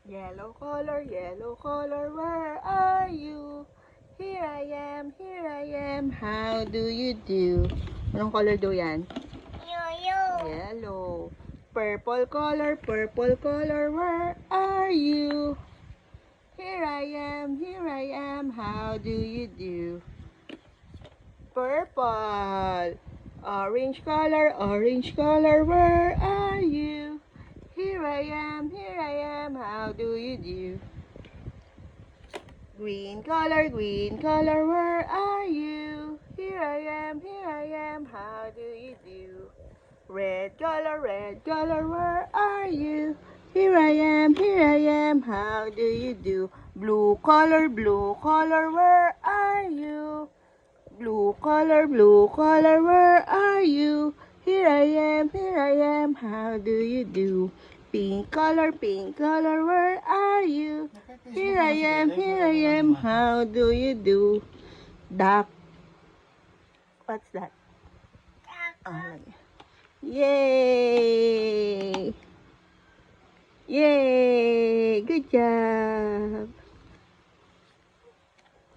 Yellow color, where are you? Here I am, how do you do? Anong color daw yan? Yellow. Purple color, where are you? Here I am, how do you do? Purple. Orange color, where are you? Here I am, how do you do? Green color, where are you? Here I am, how do you do? Red color, where are you? Here I am, how do you do? Blue color, where are you? Blue color, where are you? Here I am, how do you do? Pink color, where are you? Here I am, how do you do? Duck. What's that? Ah, yay! Yay! Good job!